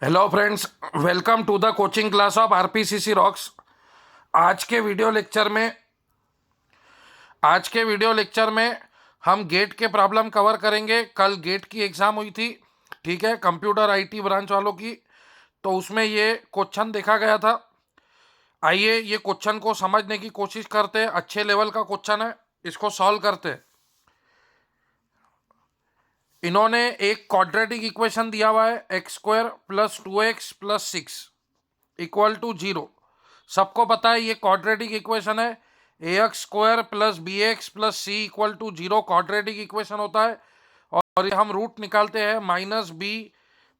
Hello friends, welcome to the coaching class of RPCC rocks. आज के video lecture में हम गेट के प्रॉब्लम कवर करेंगे। कल गेट की एग्ज़ाम हुई थी, ठीक है, कंप्यूटर आईटी ब्रांच वालों की। तो उसमें ये क्वेश्चन देखा गया था। आइए ये क्वेश्चन को समझने की कोशिश करते हैं। अच्छे लेवल का क्वेश्चन है, इसको सॉल्व करते हैं। इन्होंने एक क्वाड्रेटिक इक्वेशन दिया हुआ है, x square plus 2x plus 6 equal to 0। सबको पता है ये क्वाड्रेटिक इक्वेशन है। A x square plus b x plus c equal to 0 quadratic equation होता है। और ये हम रूट निकालते हैं, minus b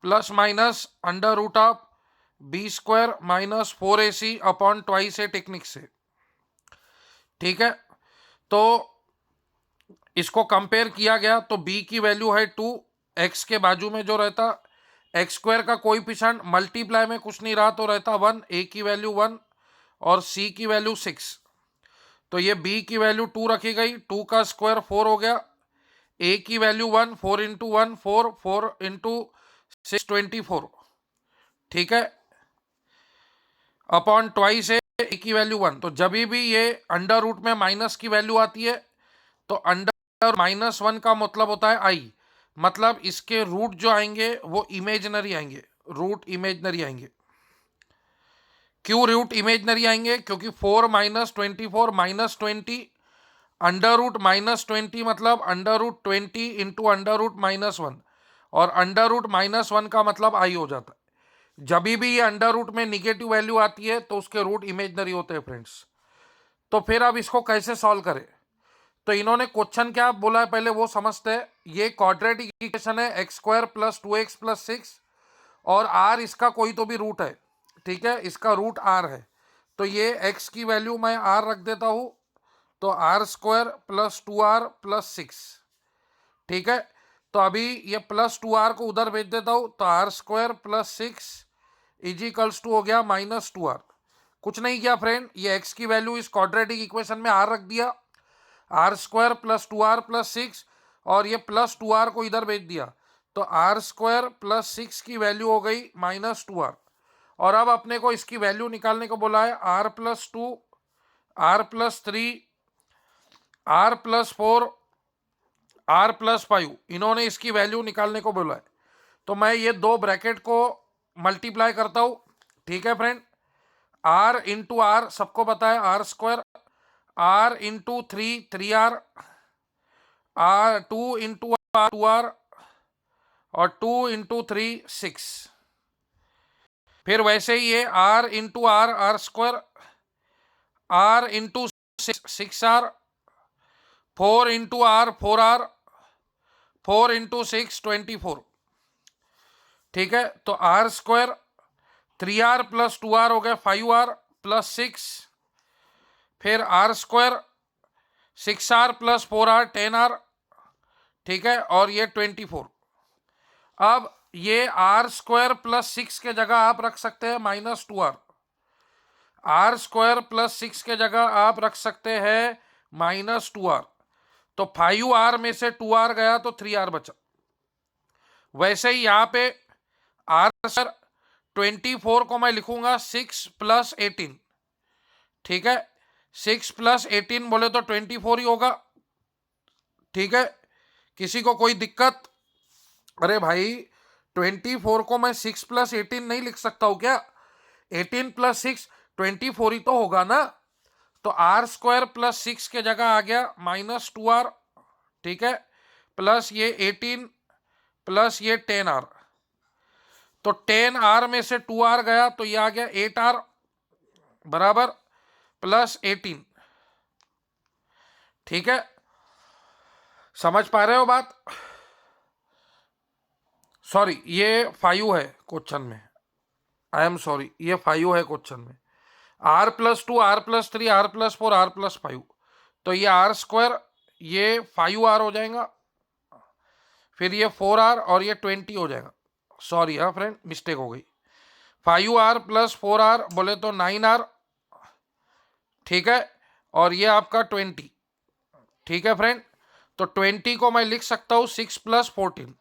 plus minus under root of b square minus 4ac upon twice a technique से। ठीक है, तो इसको कंपेयर किया गया तो b की वैल्यू है 2, x के बाजू में जो रहता एक्स स्क्वायर का कोएफिशिएंट मल्टीप्लाई में कुछ नहीं रहा तो रहता 1, a की वैल्यू 1 और c की वैल्यू 6। तो ये b की वैल्यू 2 रखी गई, 2 का स्क्वायर 4 हो गया, a की वैल्यू 1, 4 इंटू 1 4, 4 इंटू 6 24। ठीक है, अपॉन ट्वाइस है a की वैल्यू 1। तो जब भी ये अंडर रूट में माइनस की वैल्यू आती है तो अंडर -1 का मतलब होता है आई, मतलब इसके रूट जो आएंगे वो इमेजनरी आएंगे, रूट इमेजनरी आएंगे। क्यों रूट इमेजनरी आएंगे? क्योंकि 4 - 24 -20 अंडर रूट -20 मतलब under root 20 into under root -1, और अंडर रूट -1 का मतलब आई हो जाता है। जब भी ये अंडर रूट में निगेटिव वैल्यू आती है तो उसके रूट इमेजनरी होते हैं फ्रेंड्स। तो फिर अब इसको कैसे सॉल्व करें? तो इन्होंने क्वेश्चन क्या बोला है पहले वो समझते हैं। ये क्वाड्रेटिक इक्वेशन है, x square plus 2x plus 6 और r इसका कोई तो भी रूट है। ठीक है, इसका रूट r है। तो ये x की वैल्यू मैं r रख देता हूं, तो r square plus 2r plus 6। ठीक है, तो अभी ये प्लस 2r को उधर भेज देता हूं, तो r square plus 6 equals to हो गया -2r। कुछ नहीं किया फ्रेंड, ये x की वैल्यू इस क्वाड्रेटिक इक्वेशन में r रख दिया, are square plus 2r plus 6, और ये प्लस 2r को इधर भेज दिया, तो आर स्क्वायर प्लस 6 की वैल्यू हो गई -2r। और अब अपने को इसकी वैल्यू निकालने को बोला है, r plus 2, r plus 3, r plus 4, r plus 5, इन्होंने इसकी वैल्यू निकालने को बोला है। तो मैं ये दो ब्रैकेट को मल्टीप्लाई करता हूं। ठीक है फ्रेंड, आर इंटू आर सबको पता है, r square, r into 3 r 2 into r 2r, और 2 इंटू 3 6। फिर वैसे ही ये r into r r square, r into 6r, 4 into r 4r, 4 into 6 24। ठीक है, तो r square 3r plus 2r हो गया 5r प्लस 6, फिर are square 6r plus 4r 10r। ठीक है, और ये 24। अब ये आर स्क्वायर प्लस 6 के जगह आप रख सकते हैं -2r, आर स्क्वायर प्लस 6 के जगह आप रख सकते हैं -2r। तो 5r में से 2r गया तो 3r बचा। वैसे ही यहां पे आर स्क्वायर 24 को मैं लिखूंगा 6 प्लस 18। ठीक है, 6 प्लस 18 बोले तो 24 ही होगा। ठीक है, किसी को कोई दिक्कत? अरे भाई, 24 को मैं 6 प्लस 18 नहीं लिख सकता हूं क्या? 18 प्लस 6 24 ही तो होगा ना। तो आर स्क्वायर प्लस 6 के जगह आ गया -2r। ठीक है, प्लस ये 18 प्लस ये 10r। तो 10r में से 2r गया तो ये आ गया 8r बराबर प्लस 18। ठीक है, समझ पा रहे हो बात? सॉरी, ये 5 है क्वेश्चन में, आई एम सॉरी, ये 5 है क्वेश्चन में। R plus 2, r plus 3, r plus 4, r plus 5, तो ये आर स्क्वायर, ये 5r हो जाएगा, फिर ये 4r और ये 20 हो जाएगा। सॉरी हाँ फ्रेंड, मिस्टेक हो गई। 5r प्लस 4r बोले तो 9r। ठीक है, और ये आपका 20। ठीक है फ्रेंड, तो 20 को मैं लिख सकता हूं 6 प्लस 14।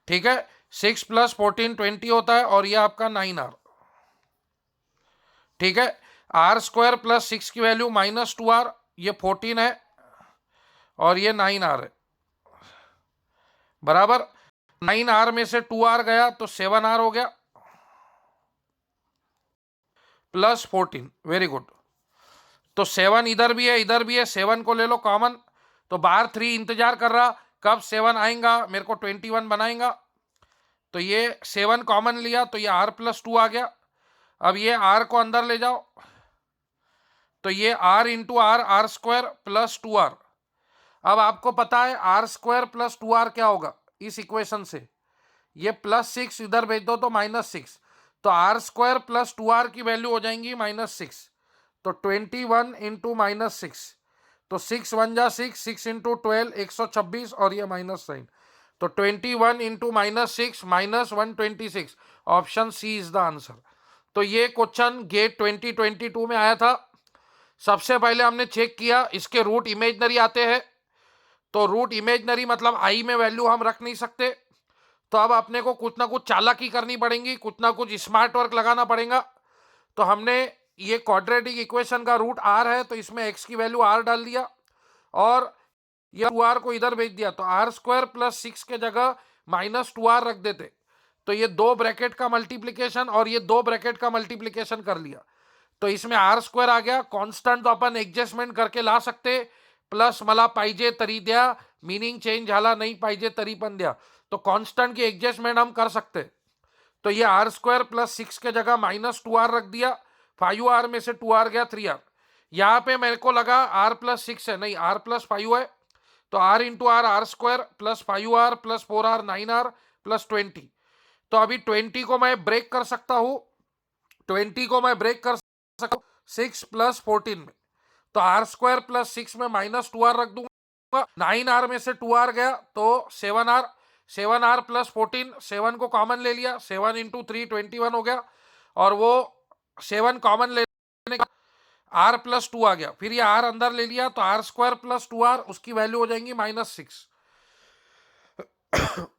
ठीक है, 6 + 14 20 होता है और ये आपका 9R। ठीक है, R² + 6 की वैल्यू -2R, ये 14 है और ये 9R है। बराबर, 9R में से 2R गया तो 7R हो गया प्लस 14। Very good. तो 7 इधर भी है इधर भी है, 7 को ले लो कॉमन। तो बाहर 3 इंतजार कर रहा कब 7 आएगा, मेरे को 21 बनाएगा। तो ये 7 कॉमन लिया तो ये R+2 आ गया। अब ये R को अंदर ले जाओ तो ये R into R, R² + 2R। अब आपको पता है R² + 2R क्या होगा इस इक्वेशन से, ये +6 इधर भेज दो तो -6, तो R² + 2R की वैल्यू हो जाएंगी -6। तो 21 इंटू -6, तो 6 1 जा 6, 6 इंटू 12 126 और ये माइनस साइन। तो 21 into -6 -126, option C is the answer. तो ये क्वेश्चन गेट 2022 में आया था। सबसे पहले हमने चेक किया इसके रूट इमेजनरी आते हैं, तो रूट इमेजनरी मतलब आई में वैल्यू हम रख नहीं सकते। तो अब अपने को कुछ ना कुछ चालाकी करनी पड़ेगी, कुछ ना कुछ स्मार्ट वर्क लगाना पड़ेगा। तो हमने ये क्वाड्रेटिक इक्वेशन का रूट R है तो इसमें x की वैल्यू R डाल दिया और ये 2R को इधर भेज दिया। तो R² + 6 के जगह -2R रख देते तो ये 2 ब्रैकेट का मल्टीप्लीकेशन और ये 2 ब्रैकेट का मल्टीप्लीकेशन कर लिया। तो इसमें R² आ गया, कांस्टेंट तो अपन एडजस्टमेंट करके ला सकते, प्लस मला पाहिजे तरी द्या, मीनिंग चेंज झाला नहीं पाहिजे तरी पण द्या। तो कांस्टेंट की एडजस्टमेंट हम कर सकते। तो ये R² + 6 के जगह -2R रख दिया, 5R में से 2R गया 3R। यहाँ पे मेरे को लगा R + 6 है, नहीं R + 5 है। तो R into R, R² + 5R + 4R 9R + 20। तो अभी 20 को मैं ब्रेक कर सकता हूँ, 20 को मैं ब्रेक कर सकता हूँ 6 + 14 में। तो R² + 6 में -2R रख दूंगा, 9R में से 2R गया तो 7R, 7R + 14, 7 को कॉमन ले लिया, 7 इंटू 3 21 हो गया और वो 7 कॉमन लेने का R+2 आ गया। फिर ये R अंदर ले लिया तो R² + 2R, उसकी वैल्यू हो जाएंगी -6।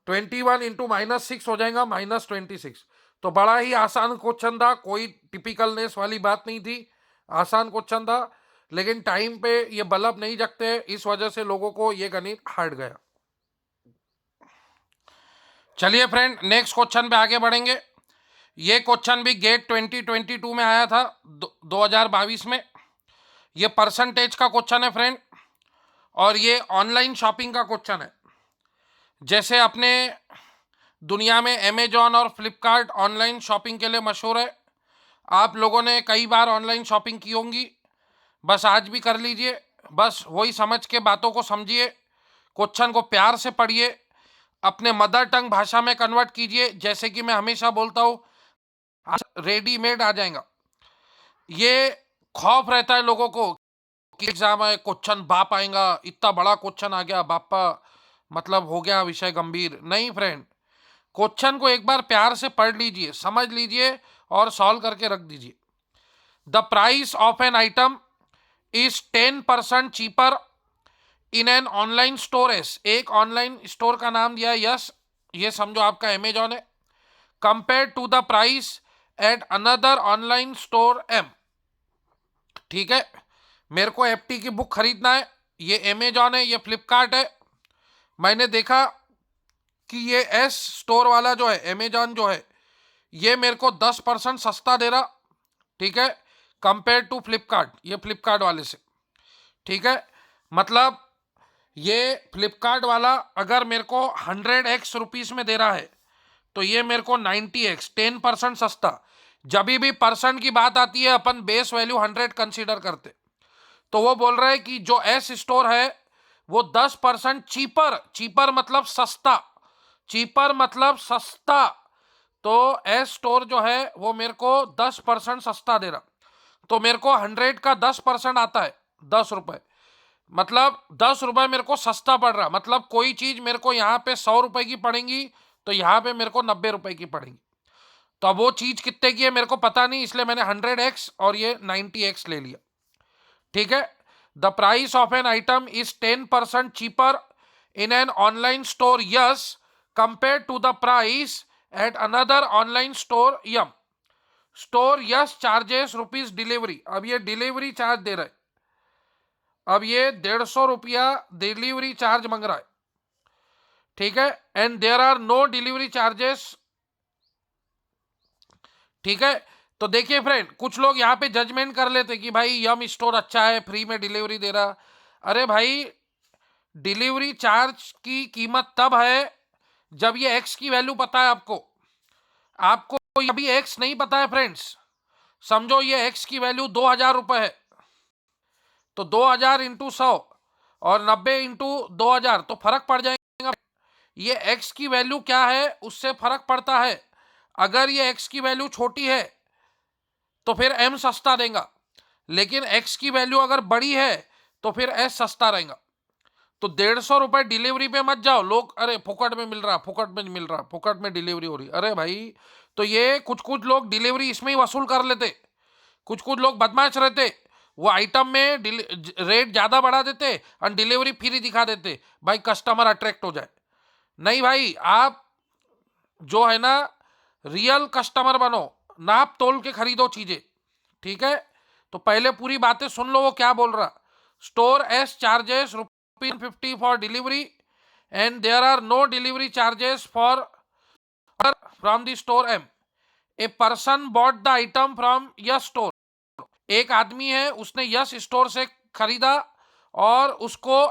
21 इंटू -6 हो जाएगा -26। तो बड़ा ही आसान क्वेश्चन था, कोई टिपिकलनेस वाली बात नहीं थी, आसान क्वेश्चन था। लेकिन टाइम पे ये बल्ब नहीं जगते, इस वजह से लोगों को ये गणित हार्ड गया। चलिए फ्रेंड, नेक्स्ट क्वेश्चन पे आगे बढ़ेंगे। ये क्वेश्चन भी गेट 2022 में आया था 2022 में। ये परसेंटेज का क्वेश्चन है फ्रेंड और ये ऑनलाइन शॉपिंग का क्वेश्चन है। जैसे अपने दुनिया में अमेजॉन और फ्लिपकार्ट ऑनलाइन शॉपिंग के लिए मशहूर है, आप लोगों ने कई बार ऑनलाइन शॉपिंग की होंगी, बस आज भी कर लीजिए। बस वही समझ के बातों को समझिए, क्वेश्चन को प्यार से पढ़िए, अपने मदर टंग भाषा में कन्वर्ट कीजिए। जैसे कि मैं हमेशा बोलता हूँ, रेडीमेड आ जाएगा। ये खौफ रहता है लोगों को कि एग्जाम है, क्वेश्चन बाप आएगा, इतना बड़ा क्वेश्चन आ गया बापा, मतलब हो गया विषय गंभीर। नहीं फ्रेंड, क्वेश्चन को एक बार प्यार से पढ़ लीजिए, समझ लीजिए और सॉल्व करके रख दीजिए। The price of an item is 10% cheaper in an online store S. एक ऑनलाइन स्टोर का नाम दिया है यस, ये समझो आपका अमेजॉन है, compare to the price at another online store M. ठीक है, मेरे को एफटी की बुक खरीदना है, ये अमेजॉन है, ये फ्लिपकार्ट है। मैंने देखा कि ये एस स्टोर वाला जो है अमेजॉन जो है, ये मेरे को 10% सस्ता दे रहा। ठीक है, कंपेयर टू फ्लिपकार्ट, ये फ्लिपकार्ट वाले से। ठीक है, मतलब ये फ्लिपकार्ट वाला अगर मेरे को 100x रुपीस में दे रहा है तो ये मेरे को 90x, 10% सस्ता। जब भी परसेंट की बात आती है अपन बेस वैल्यू 100 कंसीडर करते। तो वो बोल रहे हैं कि जो एस स्टोर है वो 10% चीपर, चीपर मतलब सस्ता, चीपर मतलब सस्ता। तो एस स्टोर जो है वो मेरे को 10% सस्ता दे रहा। तो मेरे को 100 का 10% आता है 10 रुपए, मतलब 10 रुपए मेरे को सस्ता पड़ रहा। मतलब कोई चीज मेरे को यहाँ पे 100 रुपए की पड़ेगी तो यहाँ पे मेरे को 90 रुपए की पड़ेगी। तो अब वो चीज कितने की है मेरे को पता नहीं, इसलिए मैंने 100x और ये 90x ले लिया। ठीक है, the price of an item is 10% cheaper in an online store S compare to the price at another online store M store S charges rupees delivery. अब ये डिलीवरी चार्ज दे रहा है, अब ये 150 रुपया डिलीवरी चार्ज मांग रहा है, ठीक है। And there are no delivery charges, ठीक है। तो देखिए फ्रेंड, कुछ लोग यहाँ पे जजमेंट कर लेते कि भाई यम स्टोर अच्छा है, फ्री में डिलीवरी दे रहा। अरे भाई, डिलीवरी चार्ज की कीमत तब है जब ये एक्स की वैल्यू पता है आपको। आपको अभी एक्स नहीं पता है फ्रेंड्स, समझो ये एक्स की वैल्यू 2000 रुपए है, तो 2000 इंटू 100 और 90 इंटू 2000, तो फर्क पड़ जाएगा। ये एक्स की वैल्यू क्या है उससे फर्क पड़ता है। अगर ये एक्स की वैल्यू छोटी है तो फिर एम सस्ता देगा, लेकिन एक्स की वैल्यू अगर बड़ी है तो फिर एस सस्ता रहेगा। तो 150 रुपए डिलीवरी पे मत जाओ। लोग अरे फुकट में मिल रहा, फुकट में मिल रहा, फुकट में डिलीवरी हो रही। अरे भाई, तो ये कुछ कुछ लोग डिलीवरी इसमें ही वसूल कर लेते, कुछ कुछ लोग बदमाश रहते, वो आइटम में रेट ज्यादा बढ़ा देते और डिलीवरी फ्री दिखा देते, भाई कस्टमर अट्रैक्ट हो जाए। नहीं भाई, आप जो है ना रियल कस्टमर बनो, नाप तोल के खरीदो चीजें, ठीक है। तो पहले पूरी बातें सुन लो वो क्या बोल रहा। Store S charges ₹50 for delivery and there are no delivery charges for from the store M. A person bought the item from S store. एक आदमी है, उसने यस स्टोर से खरीदा और उसको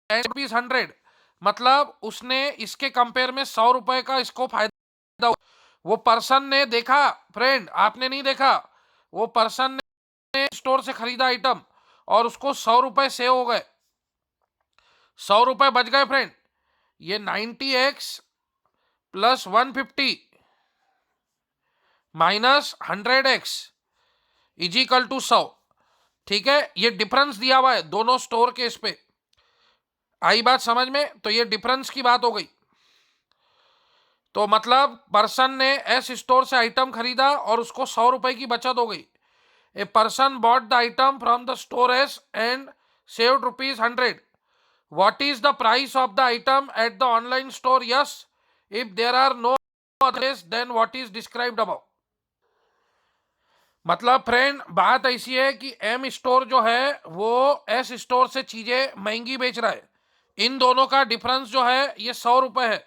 ₹100, मतलब उसने इसके कंपेयर में 100 रुपए का इसको फायदा। वो पर्सन ने देखा फ्रेंड, आपने नहीं देखा, वो पर्सन ने स्टोर से खरीदा आइटम और उसको 100 रुपए सेव हो गए, 100 रुपए बच गए फ्रेंड। ये 90x plus 150 minus 100x is equal to 100, ठीक है। ये डिफरेंस दिया हुआ है दोनों स्टोर के इस पे, आई बात समझ में। तो ये डिफरेंस की बात हो गई। तो मतलब पर्सन ने एस स्टोर से आइटम खरीदा और उसको 100 रुपए की बचत हो गई। A person bought the item from the store S and saved ₹100। What is the price of the item at the online store S if there are no others then what is described above. मतलब friend, बात ऐसी है कि M store जो है वो S store से चीजें महंगी बेच रहा है। इन दोनों का डिफरेंस जो है ये 100 रुपए है,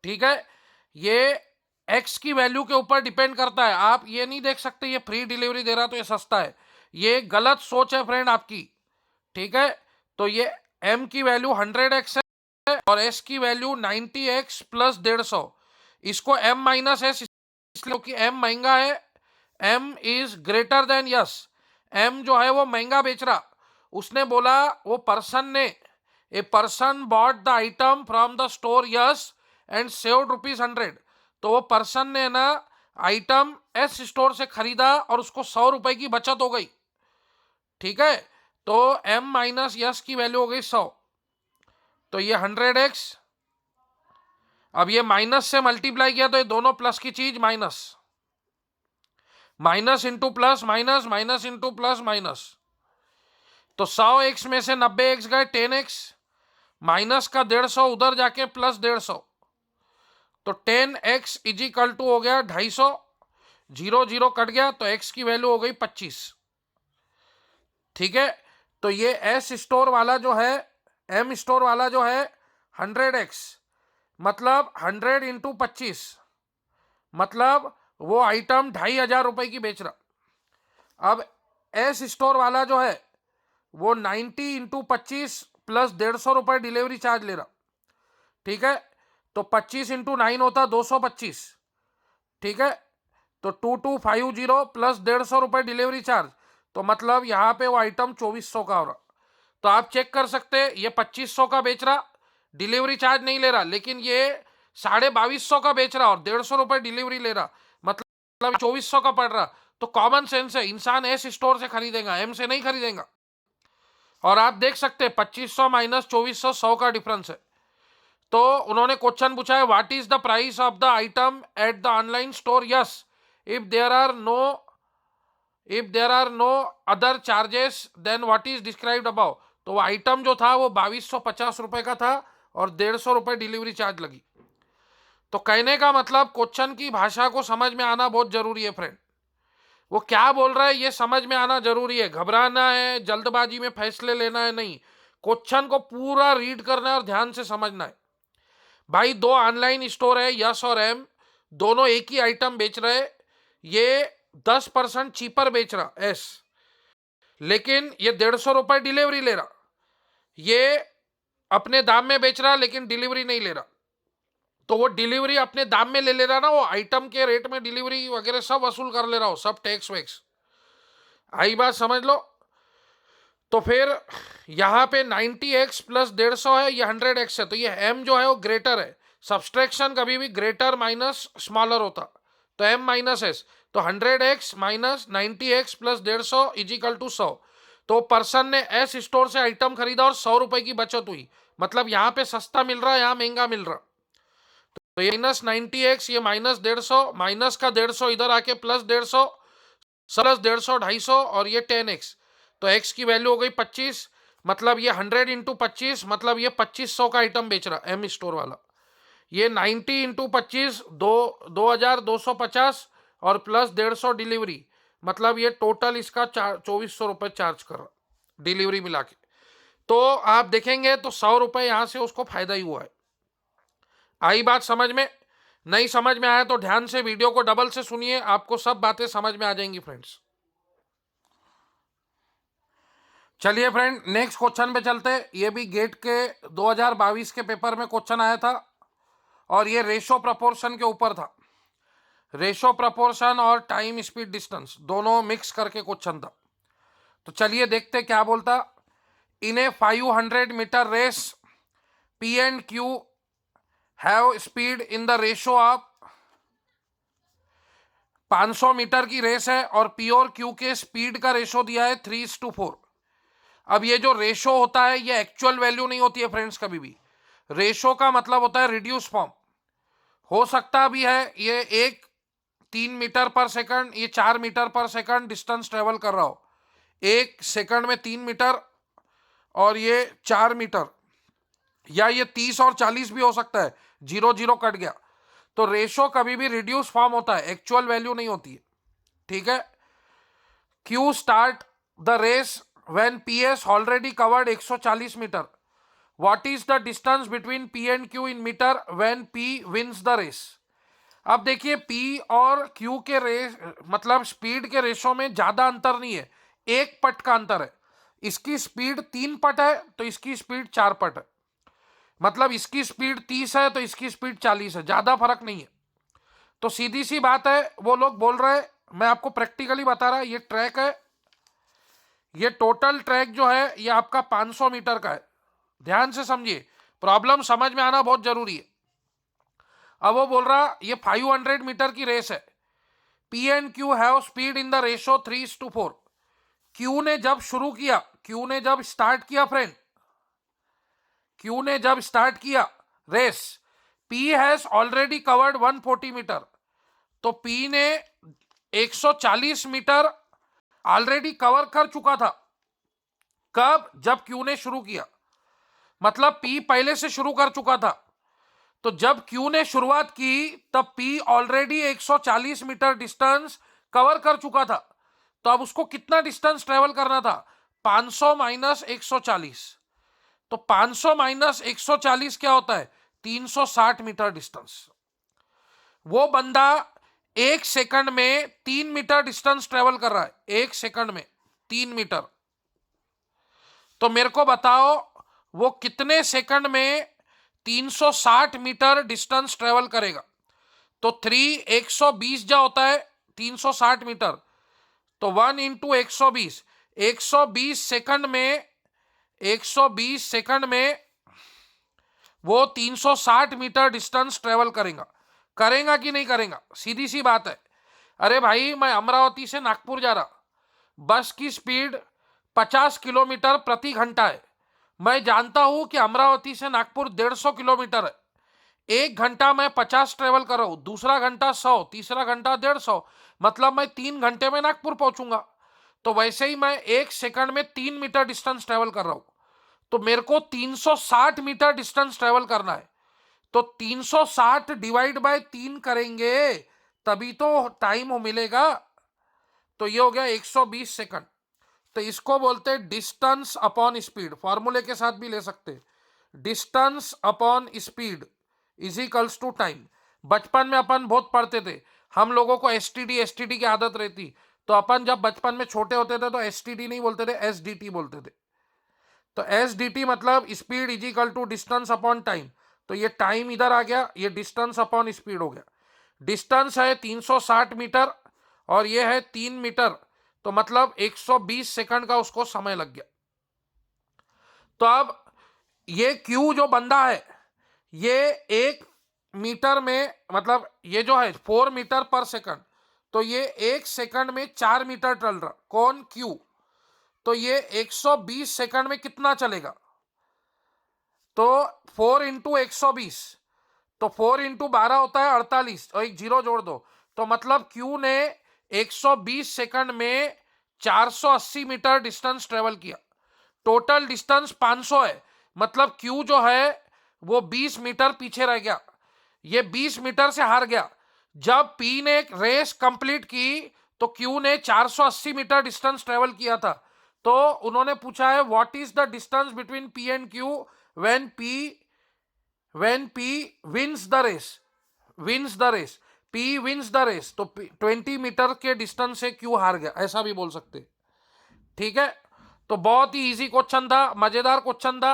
ठीक है। ये एक्स की वैल्यू के ऊपर डिपेंड करता है। आप ये नहीं देख सकते ये फ्री डिलीवरी दे रहा तो ये सस्ता है, ये गलत सोच है फ्रेंड आपकी, ठीक है। तो ये एम की वैल्यू 100x है और एस की वैल्यू 90x प्लस 150। इसको एम माइनस एस इसलिए कि एम महंगा है, M is greater than S. M जो है वो महंगा बेच रहा, उसने बोला वो पर्सन ने, ए person bought the item from the store yes and saved ₹100। तो वो पर्सन ने ना आइटम एस स्टोर से खरीदा और उसको 100 रुपए की बचत हो गई, ठीक है। तो एम माइनस यस की वैल्यू हो गई 100, तो ये 100x। अब ये माइनस से मल्टीप्लाई किया तो ये दोनों प्लस की चीज minus, minus into plus minus, minus into plus minus. तो 100x में से 90x गए 10x, माइनस का 150 उधर जाके प्लस 150, तो 10x इज इक्वल टू हो गया 250। 0 0 कट गया तो x की वैल्यू हो गई 25, ठीक है। तो ये एस स्टोर वाला जो है, एम स्टोर वाला जो है 100x, मतलब 100 इंटू 25, मतलब वो आइटम 2500 रुपए की बेच रहा। अब एस स्टोर वाला जो है वो 90 इंटू 25 प्लस 150 रुपए डिलीवरी चार्ज ले रहा, ठीक है। तो 25 इंटू 9 होता 225, ठीक है। तो 2250 प्लस 150 रुपए डिलीवरी चार्ज, तो मतलब यहाँ पे वो आइटम 2400 का हो रहा। तो आप चेक कर सकते हैं, ये 2500 का बेच रहा, डिलीवरी चार्ज नहीं ले रहा, लेकिन ये 2250 का बेच रहा और 150 रुपए डिलीवरी ले रहा, मतलब 2400 का पड़ रहा। तो कॉमन सेंस है, इंसान एस स्टोर से खरीदेगा, एम से नहीं खरीदेगा। और आप देख सकते हैं 2500 माइनस 2400, 100 का डिफरेंस है। तो उन्होंने क्वेश्चन पूछा है what is the price of the item at the online store S if there are no other charges then what is described above. तो वो आइटम जो था वो 2250 रुपए का था और 150 रुपए डिलीवरी चार्ज लगी। तो कहने का मतलब क्वेश्चन की भाषा को समझ में आना बहुत जरूरी है फ्रेंड। वो क्या बोल रहा है ये समझ में आना जरूरी है। घबराना है, जल्दबाजी में फैसले लेना है नहीं, क्वेश्चन को पूरा रीड करना है और ध्यान से समझना है। भाई दो ऑनलाइन स्टोर है, यस और एम, दोनों एक ही आइटम बेच रहे हैं। ये 10% चीपर बेच रहा एस, लेकिन ये 150 रुपए डिलीवरी ले रहा। ये अपने दाम में बेच रहा लेकिन डिलीवरी नहीं ले रहा। तो वो डिलीवरी अपने दाम में ले रहा ना, वो आइटम के रेट में डिलीवरी वगैरह सब वसूल कर ले रहा हो, सब टैक्स वैक्स। आई बात समझ लो। तो फिर यहाँ पे 90x प्लस 150 है, ये 100x है, तो ये m जो है वो ग्रेटर है। सब्सट्रैक्शन कभी भी ग्रेटर माइनस स्मॉलर होता, तो m माइनस एस, तो 100x minus 90x plus 150 is equal to 100। तो पर्सन ने एस स्टोर से आइटम खरीदा और 100 रुपए की बचत हुई, मतलब यहाँ पे सस्ता मिल रहा है, यहाँ महंगा मिल रहा। तो ये माइनस 90x, ये माइनस 150, माइनस का 150 इधर आके प्लस 150, प्लस 150 250 और ये 10x। तो x की वैल्यू हो गई 25, मतलब ये 100 इंटू 25, मतलब ये 2500 का आइटम बेच रहा एम स्टोर वाला। ये 90 इंटू 25 2250 और प्लस 150 डिलीवरी, मतलब ये टोटल इसका 2400 रुपये चार्ज कर रहा डिलीवरी मिला के। तो आप देखेंगे तो 100 रुपये यहां से उसको फायदा ही हुआ है। आई बात समझ में? नहीं समझ में आया तो ध्यान से वीडियो को डबल से सुनिए, आपको सब बातें समझ में आ जाएंगी फ्रेंड्स। चलिए फ्रेंड नेक्स्ट क्वेश्चन पे चलते। ये भी गेट के 2022 के पेपर में क्वेश्चन आया था और ये रेशो प्रपोर्शन के ऊपर था। रेशो प्रपोर्शन और टाइम स्पीड डिस्टेंस दोनों मिक्स करके क्वेश्चन था। तो चलिए देखते क्या बोलता। In a 500 metre race P and Q have speed in the ratio of 500 metre की रेस है और पी और क्यू के स्पीड का रेशो दिया है 3:4। अब ये जो रेशो होता है ये एक्चुअल वैल्यू नहीं होती है फ्रेंड्स कभी भी। रेशो का मतलब होता है रिड्यूस फॉर्म। हो सकता भी है ये एक 3 मीटर पर सेकंड, ये 4 मीटर पर सेकंड डिस्टेंस ट्रेवल कर रहा हो, एक सेकंड में 3 मीटर और ये 4 मीटर, या ये 30 और 40 भी हो सकता है, 0 0 कट गया। तो रेशो कभी भी रिड्यूस फॉर्म होता है, एक्चुअल वैल्यू नहीं होती है, ठीक है। Q start the race when PS already covered 140 मीटर. What is the distance between P and Q in meter when P wins the race? अब देखिए P और Q के रेस मतलब स्पीड के रेशो में ज्यादा अंतर नहीं है, एक पट का अंतर है। इसकी स्पीड 3 पट है तो इसकी स्पीड 4 पट है, मतलब इसकी स्पीड 30 है तो इसकी स्पीड 40 है, ज्यादा फर्क नहीं है। तो सीधी सी बात है, वो लोग बोल रहे हैं, मैं आपको प्रैक्टिकली बता रहा, ये ट्रैक है, ये टोटल ट्रैक जो है ये आपका 500 मीटर का है। ध्यान से समझिए, प्रॉब्लम समझ में आना बहुत जरूरी है। अब वो बोल रहा ये 500 मीटर की रेस है, P and Q have speed in the ratio 3:4। Q ने जब शुरू किया, क्यू ने जब स्टार्ट किया फ्रेंड, क्यू ने जब स्टार्ट किया race, P has already covered 140 metre. तो पी ने 140 मीटर ऑलरेडी कवर कर चुका था। कब? जब क्यू ने शुरू किया, मतलब पी पहले से शुरू कर चुका था। तो जब क्यू ने शुरुआत की तब P already 140 metre distance cover कर चुका था। तो अब उसको कितना डिस्टेंस ट्रेवल करना था? 500 माइनस 140। तो 500 माइनस 140 क्या होता है? 360 मीटर डिस्टेंस। वो बंदा एक सेकंड में 3 मीटर डिस्टेंस ट्रेवल कर रहा है, एक सेकंड में 3 मीटर। तो मेरे को बताओ वो कितने सेकंड में 360 मीटर डिस्टेंस ट्रेवल करेगा? तो 3 120 जा होता है 360 मीटर, तो 1 इंटू 120, 120 सेकंड में, 120 सेकंड में वो 360 मीटर डिस्टेंस ट्रेवल करेगा। करेगा कि नहीं करेगा? सीधी सी बात है। अरे भाई मैं अमरावती से नागपुर जा रहा, बस की स्पीड 50 किलोमीटर प्रति घंटा है। मैं जानता हूं कि अमरावती से नागपुर 150 किलोमीटर है। एक घंटा मैं 50 ट्रेवल कर रहा हूं, दूसरा घंटा 100, तीसरा घंटा 150, मतलब मैं 3 घंटे में नागपुर पहुंचूंगा। तो वैसे ही मैं एक सेकंड में 3 मीटर डिस्टेंस ट्रेवल कर रहा हूं, तो मेरे को 360 मीटर डिस्टेंस ट्रेवल करना है। तो 360 डिवाइड बाय 3 करेंगे तभी तो टाइम मिलेगा। तो ये हो गया 120 सेकंड। तो इसको बोलते हैं डिस्टेंस अपॉन स्पीड, फॉर्मूले के साथ भी ले सकते हैं। Distance upon speed is equals to time. बचपन में अपन बहुत पढ़ते थे, हम लोगों को एसटीडी की आदत रहती, तो अपन जब बचपन में छोटे होते थे तो एसटीडी नहीं बोलते थे, एसडीटी बोलते थे। तो एसडीटी मतलब speed is equal to distance upon time. तो ये टाइम इधर आ गया, ये डिस्टेंस अपॉन स्पीड हो गया। डिस्टेंस है 360 मीटर और ये है 3 मीटर, तो मतलब 120 सेकंड का उसको समय लग गया। तो अब ये क्यू जो बंदा है, ये 1 मीटर में मतलब ये जो है 4 मीटर पर सेकंड, तो ये 1 सेकंड में 4 मीटर चल रहा, कौन? क्यू। तो ये 120 सेकंड में कितना चलेगा? तो 4 इंटू 120, तो 4 इंटू 12 होता है 48, और एक जीरो जोड़ दो, तो मतलब क्यू ने 120 सेकंड में 480 मीटर डिस्टेंस ट्रेवल किया। टोटल डिस्टेंस 500 है, मतलब क्यू जो है वो 20 मीटर पीछे रह गया, ये 20 मीटर से हार गया। जब पी ने रेस कंप्लीट की तो क्यू ने 480 मीटर डिस्टेंस ट्रेवल किया था। तो उन्होंने पूछा है what is the distance between P and Q when P wins the race, P wins the race. तो 20 मीटर के डिस्टेंस से क्यू हार गया, ऐसा भी बोल सकते। ठीक है, तो बहुत ही इजी क्वेश्चन था, मजेदार क्वेश्चन था।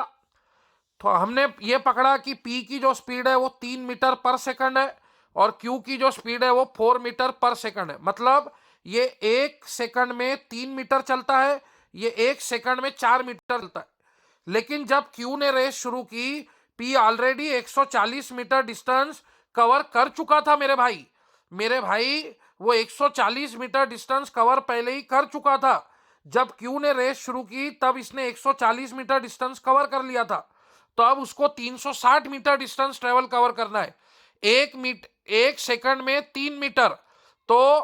तो हमने ये पकड़ा कि पी की जो स्पीड है वो 3 मीटर पर सेकंड है और क्यू की जो स्पीड है वो 4 मीटर पर सेकंड है। मतलब ये 1 सेकंड में 3 मीटर चलता है, ये 1 सेकंड में 4 मीटर चलता है। लेकिन जब क्यू ने रेस शुरू की, P already 140 metre distance cover कर चुका था मेरे भाई वो 140 मीटर डिस्टेंस कवर पहले ही कर चुका था। जब क्यू ने रेस शुरू की तब इसने 140 मीटर डिस्टेंस कवर कर लिया था, तो अब उसको 360 मीटर डिस्टेंस ट्रेवल कवर करना है। 1 सेकंड में 3 मीटर, तो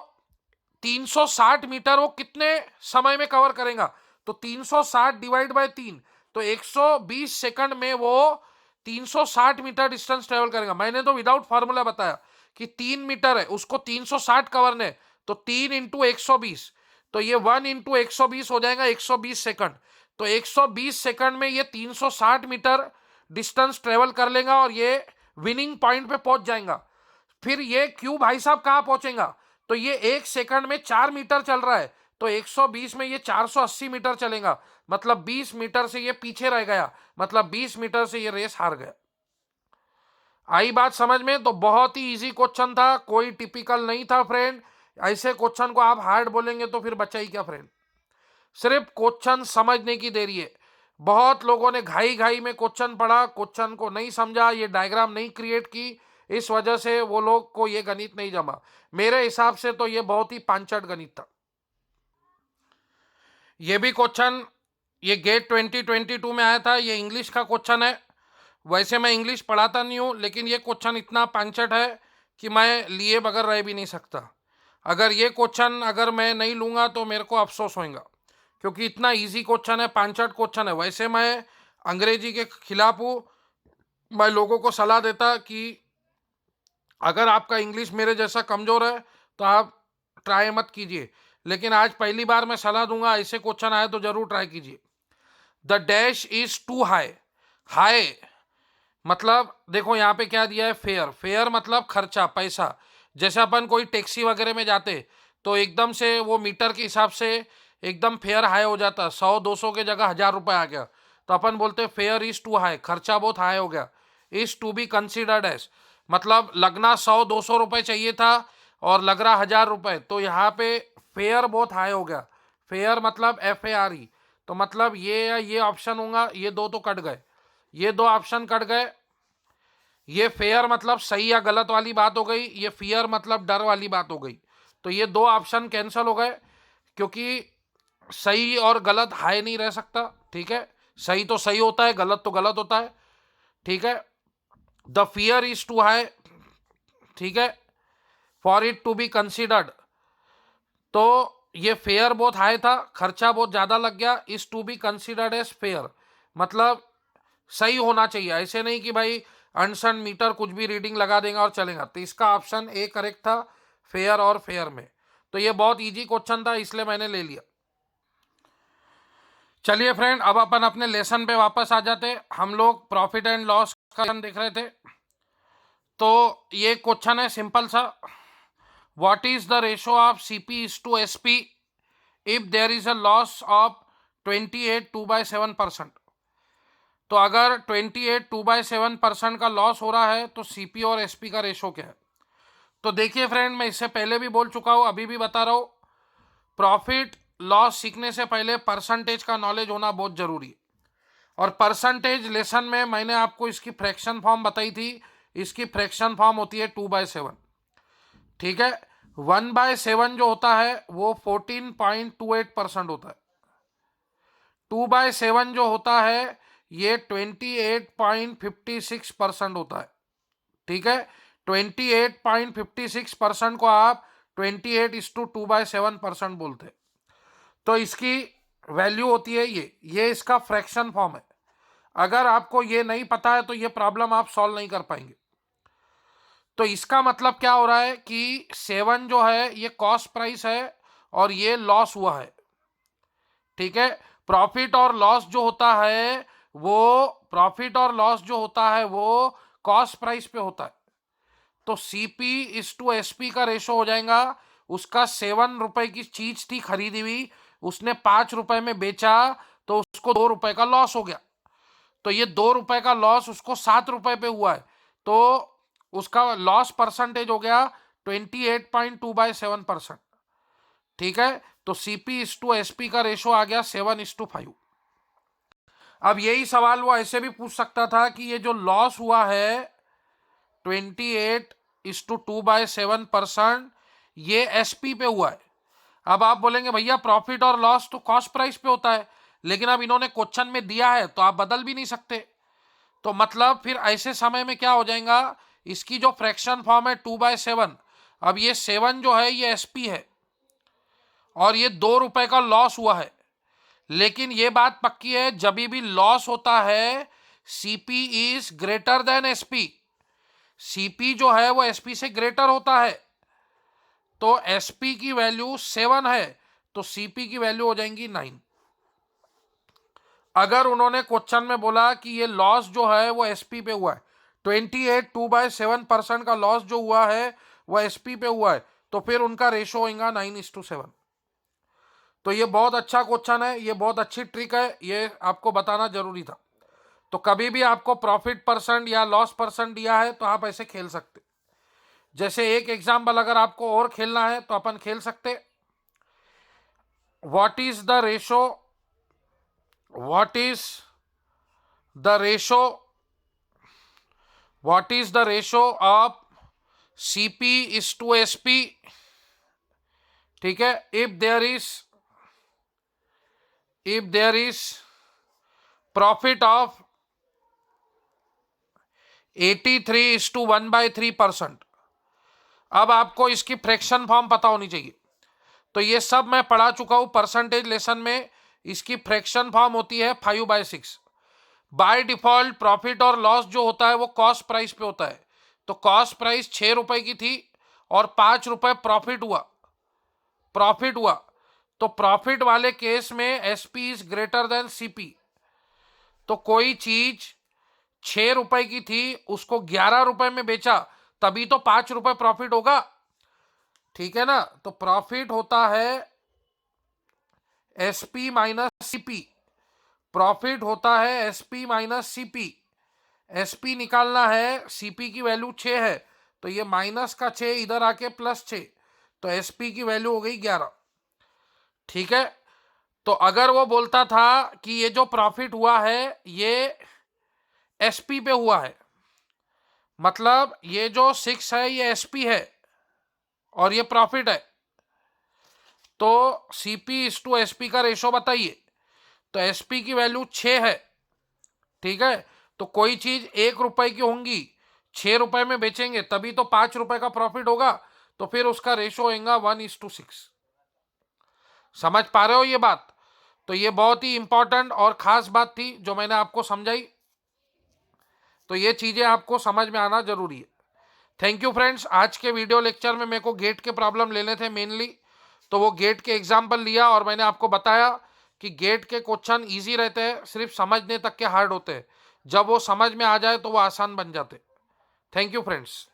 360 मीटर वो कितने समय में कवर करेगा? तो 360 डिवाइड बाय 3, तो 120 सेकंड में वो 360 मीटर डिस्टेंस ट्रेवल करेगा। मैंने तो विदाउट फार्मूला बताया कि 3 मीटर है, उसको 360 कवर ने, तो 3 इंटू 120, तो ये 1 इंटू 120 हो जाएगा 120 सेकंड। तो 120 सेकंड में ये 360 मीटर डिस्टेंस ट्रेवल कर लेगा और ये विनिंग पॉइंट पे पहुंच जाएगा। फिर ये क्यू भाई साहब कहां पहुंचेगा? तो ये 1 सेकंड में 4 मीटर चल रहा है, तो 120 में ये 480 मीटर चलेगा, मतलब 20 मीटर से ये पीछे रह गया, मतलब 20 मीटर से ये रेस हार गया। आई बात समझ में? तो बहुत ही इजी क्वेश्चन था, कोई टिपिकल नहीं था फ्रेंड। ऐसे क्वेश्चन को आप हार्ड बोलेंगे तो फिर बचा ही क्या फ्रेंड। सिर्फ क्वेश्चन समझने की देरी है। बहुत लोगों ने घाई घाई में क्वेश्चन पढ़ा, क्वेश्चन को नहीं समझा, ये डायग्राम नहीं क्रिएट की, इस वजह से वो लोग को ये गणित नहीं जमा। मेरे हिसाब से तो ये बहुत ही पांचट गणित था। ये भी क्वेश्चन ये गेट 2022 में आया था, ये इंग्लिश का क्वेश्चन है। वैसे मैं इंग्लिश पढ़ाता नहीं हूँ, लेकिन ये क्वेश्चन इतना पांचट है कि मैं लिए बगैर रह भी नहीं सकता। अगर ये क्वेश्चन अगर मैं नहीं लूँगा तो मेरे को अफसोस होगा, क्योंकि इतना इजी क्वेश्चन है, पांचट क्वेश्चन है। वैसे मैं अंग्रेजी के खिलाफ हूँ, मैं लोगों को सलाह देता कि अगर आपका इंग्लिश मेरे जैसा कमज़ोर है तो आप ट्राई मत कीजिए, लेकिन आज पहली बार मैं सलाह दूंगा, ऐसे क्वेश्चन आए तो जरूर ट्राई कीजिए। The dash is too high, high मतलब देखो यहाँ पे क्या दिया है, फेयर। फेयर मतलब खर्चा, पैसा। जैसे अपन कोई टैक्सी वगैरह में जाते तो एकदम से वो मीटर के हिसाब से एकदम फेयर हाई हो जाता, 100-200 के जगह 1000 रुपये आ गया, तो अपन बोलते फेयर इज टू हाई, खर्चा बहुत हाई हो गया। Is to be considered as मतलब लगना 100-200 रुपये चाहिए था और लग रहा 1000 रुपये, तो यहाँ पे फेयर बहुत हाई हो गया। फेयर मतलब FARE, तो मतलब ये ऑप्शन होगा, ये दो तो कट गए, ये दो ऑप्शन कट गए। ये फेयर मतलब सही या गलत वाली बात हो गई, ये फियर मतलब डर वाली बात हो गई। तो ये दो ऑप्शन कैंसिल हो गए, क्योंकि सही और गलत हाई नहीं रह सकता। ठीक है, सही तो सही होता है, गलत तो गलत होता है। ठीक है, the fear is too high, ठीक है, for it to be considered. तो ये फेयर बहुत हाई था, खर्चा बहुत ज़्यादा लग गया, is to be considered as fair मतलब सही होना चाहिए। ऐसे नहीं कि भाई अनसन मीटर कुछ भी रीडिंग लगा देगा और चलेगा। तो इसका ऑप्शन ए करेक्ट था, फेयर और फेयर में। तो ये बहुत इजी क्वेश्चन था, इसलिए मैंने ले लिया। चलिए फ्रेंड, अब अपन अपने लेसन पे वापस आ जाते। हम लोग प्रॉफिट एंड लॉस का देख रहे थे। तो ये क्वेश्चन है सिंपल सा, what is the ratio of CP is to SP if there is a loss of 28 2/7%। तो अगर 28 2/7% का लॉस हो रहा है तो सीपी और एसपी का रेशो क्या है। तो देखिए फ्रेंड, मैं इससे पहले भी बोल चुका हूं, अभी भी बता रहा हूं, प्रॉफिट लॉस सीखने से पहले परसेंटेज का नॉलेज होना बहुत जरूरी है। और परसेंटेज लेसन में मैंने आपको इसकी फ्रैक्शन फॉर्म बताई थी। इसकी फ्रैक्शन फॉर्म होती है 2/7। ठीक है, 1/7 जो होता है वो 14.28% होता है। 2/7 जो होता है ये 28.56% होता है। ठीक है, 28.56% को आप 28:2/7% बोलते हैं। तो इसकी वैल्यू होती है ये इसका फ्रैक्शन फॉर्म है। अगर आपको ये नहीं पता है तो ये प्रॉब्लम आप सॉल्व नहीं कर पाएंगे। तो इसका मतलब क्या हो रहा है कि 7 जो है ये कॉस्ट प्राइस है और ये लॉस हुआ है। ठीक है, प्रॉफिट और लॉस जो होता है वो कॉस्ट प्राइस पे होता है। तो सीपी इज टू एसपी का रेशो हो जाएगा, उसका 7 रुपए की चीज थी खरीदी हुई, उसने 5 रुपए में बेचा तो उसको 2 रुपए का लॉस हो गया। तो ये 2 रुपए का लॉस उसको 7 रुपए पे हुआ है, तो उसका लॉस परसेंटेज हो गया 28.2/7%। ठीक है, तो सीपी इज टू एसपी का रेशो आ गया 7:5। अब यही सवाल वो ऐसे भी पूछ सकता था कि ये जो लॉस हुआ है 28:2/7%, ये एसपी पे हुआ है। अब आप बोलेंगे भैया प्रॉफिट और लॉस तो कॉस्ट प्राइस पे होता है, लेकिन अब इन्होंने क्वेश्चन में दिया है तो आप बदल भी नहीं सकते। तो मतलब फिर ऐसे समय में क्या हो जाएगा, इसकी जो फ्रैक्शन फॉर्म है 2/7, अब ये 7 जो है ये एसपी है और ये 2 रुपए का लॉस हुआ है। लेकिन ये बात पक्की है, जब भी लॉस होता है CP is greater then SP. CP जो है वो एसपी से ग्रेटर होता है। तो एसपी की वैल्यू 7 है तो सीपी की वैल्यू हो जाएंगी 9। अगर उन्होंने क्वेश्चन में बोला कि ये लॉस जो है वो एसपी पे हुआ है, 28.2/7% का लॉस जो हुआ है वो एसपी पे हुआ है, तो फिर उनका रेशो होगा 9:7। तो ये बहुत अच्छा क्वेश्चन है, ये बहुत अच्छी ट्रिक है, ये आपको बताना जरूरी था। तो कभी भी आपको प्रॉफिट परसेंट या लॉस परसेंट दिया है तो आप ऐसे खेल सकते। जैसे एक एग्जाम्पल अगर आपको और खेलना है तो अपन खेल सकते, what is the ratio what is the ratio of CP is to SP। ठीक है, if there is profit of 83:1/3%। अब आपको इसकी फ्रैक्शन फॉर्म पता होनी चाहिए। तो ये सब मैं पढ़ा चुका हूं परसेंटेज लेसन में। इसकी फ्रैक्शन फॉर्म होती है 5/6। बाय डिफॉल्ट प्रॉफिट और लॉस जो होता है वो कॉस्ट प्राइस पे होता है। तो कॉस्ट प्राइस 6 रुपए की थी और 5 रुपए प्रॉफिट हुआ। तो प्रॉफिट वाले केस में SP is greater then CP. तो कोई चीज 6 रुपए की थी उसको 11 रुपए में बेचा, तभी तो 5 रुपए प्रॉफिट होगा। ठीक है ना, तो प्रॉफिट होता है एसपी माइनस सीपी। प्रॉफिट होता है एसपी माइनस सीपी। एसपी निकालना है, सीपी की वैल्यू 6 है, तो ये माइनस का 6 इधर आके +6, तो एसपी की वैल्यू हो गई 11। ठीक है, तो अगर वो बोलता था कि ये जो प्रॉफिट हुआ है ये एसपी पे हुआ है, मतलब ये जो 6 है ये एसपी है और ये प्रॉफिट है, तो सीपी इज टू एसपी का रेशो बताइए। तो एसपी की वैल्यू 6 है। ठीक है, तो कोई चीज 1 रुपए की होंगी, 6 रुपए में बेचेंगे तभी तो 5 रुपए का प्रॉफिट होगा, तो फिर उसका रेशो होगा 1:6। समझ पा रहे हो ये बात। तो ये बहुत ही इंपॉर्टेंट और खास बात थी जो मैंने आपको समझाई। तो ये चीज़ें आपको समझ में आना जरूरी है। Thank you friends. आज के वीडियो लेक्चर में मेरे को गेट के प्रॉब्लम लेने थे मेनली, तो वो गेट के एग्जाम्पल लिया और मैंने आपको बताया कि गेट के क्वेश्चन ईजी रहते हैं, सिर्फ समझने तक के हार्ड होते हैं। जब वो समझ में आ जाए तो वो आसान बन जाते। Thank you friends.